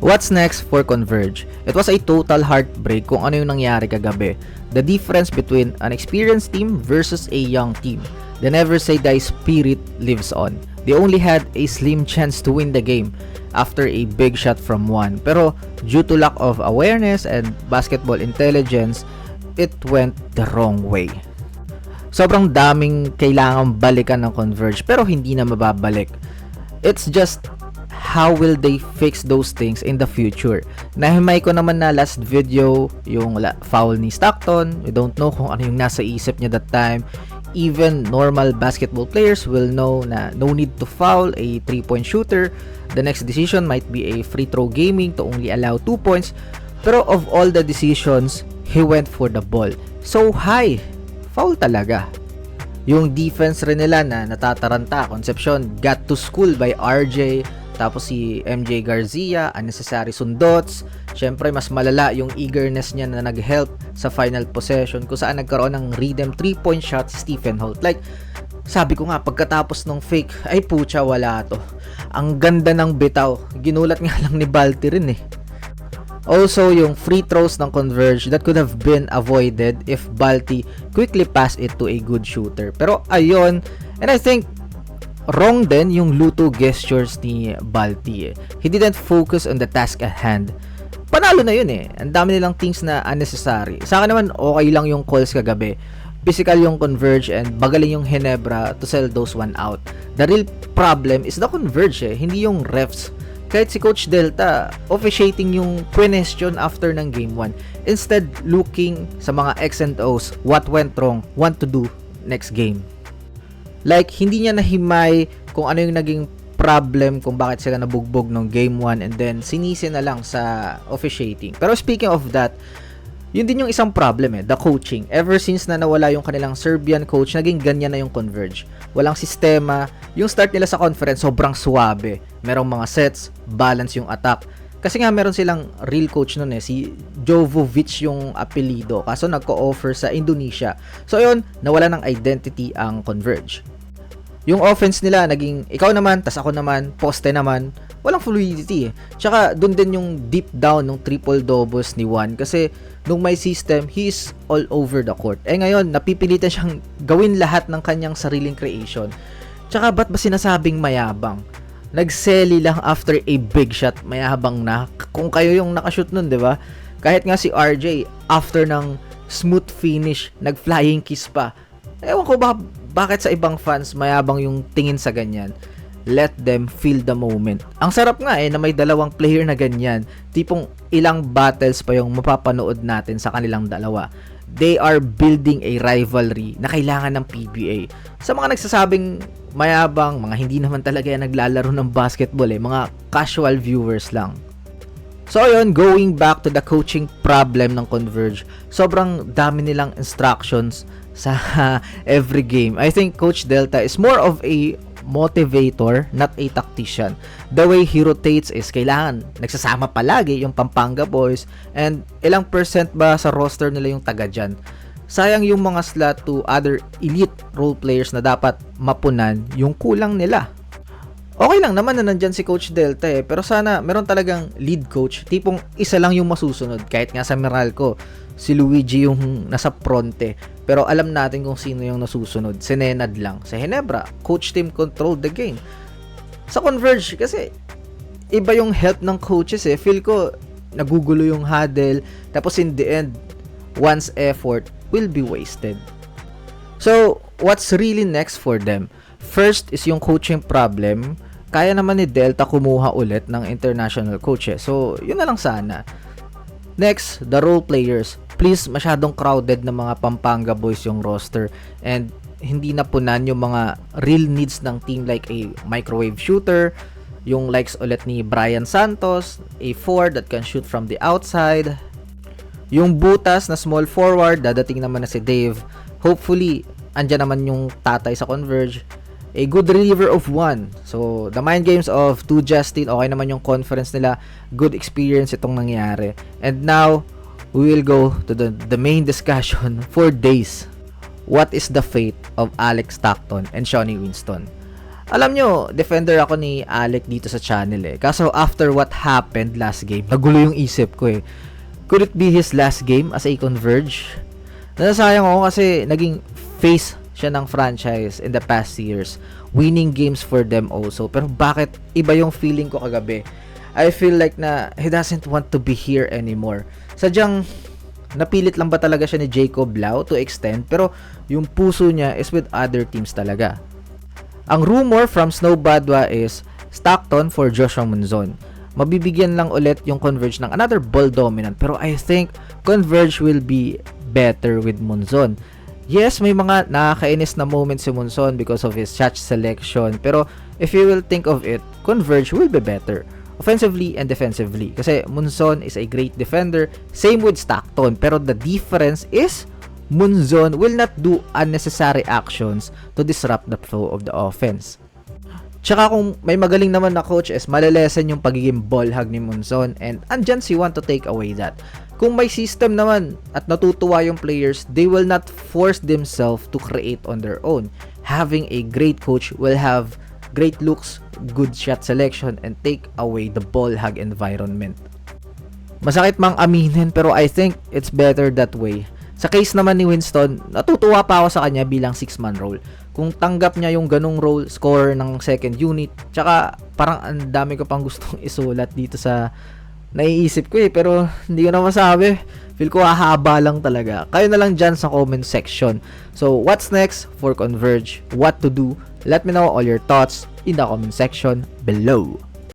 What's next for Converge? It was a total heartbreak kung ano yung nangyari kagabi. The difference between an experienced team versus a young team. The never say die spirit lives on. They only had a slim chance to win the game after a big shot from one. Pero due to lack of awareness and basketball intelligence, it went the wrong way. Sobrang daming kailangang balikan ng Converge pero hindi na mababalik. It's just how will they fix those things in the future. Nahimay ko naman na last video yung foul ni Stockton. We don't know kung ano yung nasa isip niya that time. Even normal basketball players will know na no need to foul a 3-point shooter. The next decision might be a free throw gaming to only allow 2 points. Pero of all the decisions, he went for the ball. So high, foul talaga. Yung defense rin nila na natataranta, Concepcion got to school by RJ, tapos si MJ Garcia, unnecessary sundots. Syempre mas malala yung eagerness niya na nag-help sa final possession kung saan nagkaroon ng rhythm 3-point shot si Stephen Holt. Like, sabi ko nga, pagkatapos ng fake, ay pucha, wala to. Ang ganda ng bitaw. Ginulat nga lang ni Balti rin eh. Also, yung free throws ng Converge that could have been avoided if Balti quickly passed it to a good shooter. Pero ayun, and I think wrong din yung luto gestures ni Balti eh. He didn't focus on the task at hand. Panalo na yun eh. Ang dami nilang things na unnecessary. Sa akin naman, okay lang yung calls kagabi. Physical yung Converge and bagaling yung Ginebra to sell those one out. The real problem is the Converge eh, hindi yung refs. Kahit si Coach Delta, officiating yung question after ng Game 1. Instead, looking sa mga X and O's, what went wrong, what to do next game. Like, hindi niya nahimay kung ano yung naging problem kung bakit sila nabugbog ng Game 1 and then sinisi na lang sa officiating. Pero speaking of that, yun din yung isang problem eh, the coaching. Ever since na nawala yung kanilang Serbian coach, naging ganyan na yung Converge. Walang sistema, yung start nila sa conference sobrang suwabe. Merong mga sets, balance yung attack. Kasi nga meron silang real coach nun eh, si Jovovic yung apelido, kaso nagko-offer sa Indonesia. So yun, nawala ng identity ang Converge. Yung offense nila naging ikaw naman, tas ako naman, poste naman, walang fluidity eh. Tsaka dun din yung deep down ng triple doubles ni Juan kasi nung may system, he is all over the court. Eh ngayon, napipilitan siyang gawin lahat ng kanyang sariling creation. Tsaka ba't ba sinasabing mayabang? Nagseli lang after a big shot, mayabang na. Kung kayo yung nakashoot nun, di ba? Kahit nga si RJ, after ng smooth finish, nag-flying kiss pa. Ewan ko bakit sa ibang fans mayabang yung tingin sa ganyan. Let them feel the moment. Ang sarap nga eh na may dalawang player na ganyan. Tipong ilang battles pa yung mapapanood natin sa kanilang dalawa. They are building a rivalry na kailangan ng PBA. Sa mga nagsasabing mayabang, mga hindi naman talaga yan naglalaro ng basketball eh, mga casual viewers lang. So ayun, going back to the coaching problem ng Converge, sobrang dami nilang instructions sa every game. I think Coach Delta is more of a motivator, not a tactician. The way he rotates is kailangan nagsasama palagi yung Pampanga boys and ilang percent ba sa roster nila yung taga dyan. Sayang yung mga slot to other elite role players na dapat mapunan yung kulang nila. Okay lang naman na nandyan si Coach Delta eh, pero sana meron talagang lead coach, tipong isa lang yung masusunod. Kahit nga sa Meralco, si Luigi yung nasa fronte, pero alam natin kung sino yung nasusunod. Si Nenad lang. Sa Ginebra, coach team controlled the game. Sa Converge, kasi iba yung help ng coaches eh. Feel ko, nagugulo yung huddle, tapos in the end, one's effort will be wasted. So, what's really next for them? First is yung coaching problem. Kaya naman ni Delta kumuha ulit ng international coaches. So, yun na lang sana. Next, the role players. Please, masyadong crowded na mga Pampanga boys yung roster and hindi napunan yung mga real needs ng team like a microwave shooter, yung likes ulit ni Brian Santos, a 4 that can shoot from the outside, yung butas na small forward, dadating naman na si Dave. Hopefully, andyan naman yung tatay sa Converge. A good reliever of 1. So, the mind games of 2 Justin, okay naman yung conference nila. Good experience itong nangyari. And now, we will go to the main discussion for days. What is the fate of Alex Stockton and Shawnee Winston? Alam nyo, defender ako ni Alec dito sa channel eh. Kaso after what happened last game, nagulo yung isip ko eh. Could it be his last game as a Converge? Nasasayang ako kasi naging face siya ng franchise in the past years. Winning games for them also. Pero bakit iba yung feeling ko kagabi? I feel like na he doesn't want to be here anymore. Sadyang napilit lang ba talaga siya ni Jacob Lau to extend? Pero yung puso niya is with other teams talaga. Ang rumor from Snow Badwa is Stockton for Joshua Munzon. Mabibigyan lang ulit yung Converge ng another ball dominant, pero I think Converge will be better with Munzon. Yes, may mga nakakainis na moments si Munzon because of his shot selection, pero if you will think of it, Converge will be better offensively and defensively. Kasi Munzon is a great defender, same with Stockton, pero the difference is Munzon will not do unnecessary actions to disrupt the flow of the offense. Tsaka kung may magaling naman na coach is malilesen yung pagiging ball hog ni Munzon, and andyan si want to take away that. Kung may system naman at natutuwa yung players, they will not force themselves to create on their own. Having a great coach will have great looks, good shot selection, and take away the ball hog environment. Masakit mang aminin, pero I think it's better that way. Sa case naman ni Winston, natutuwa pa ako sa kanya bilang 6-man role. Kung tanggap niya yung ganung role, scorer ng second unit, tsaka parang ang dami ko pang gustong isulat dito sa naiisip ko eh, pero hindi ko na masabi. Feel ko hahaba lang talaga. Kayo na lang dyan sa comment section. So, what's next for Converge? What to do? Let me know all your thoughts in the comment section below.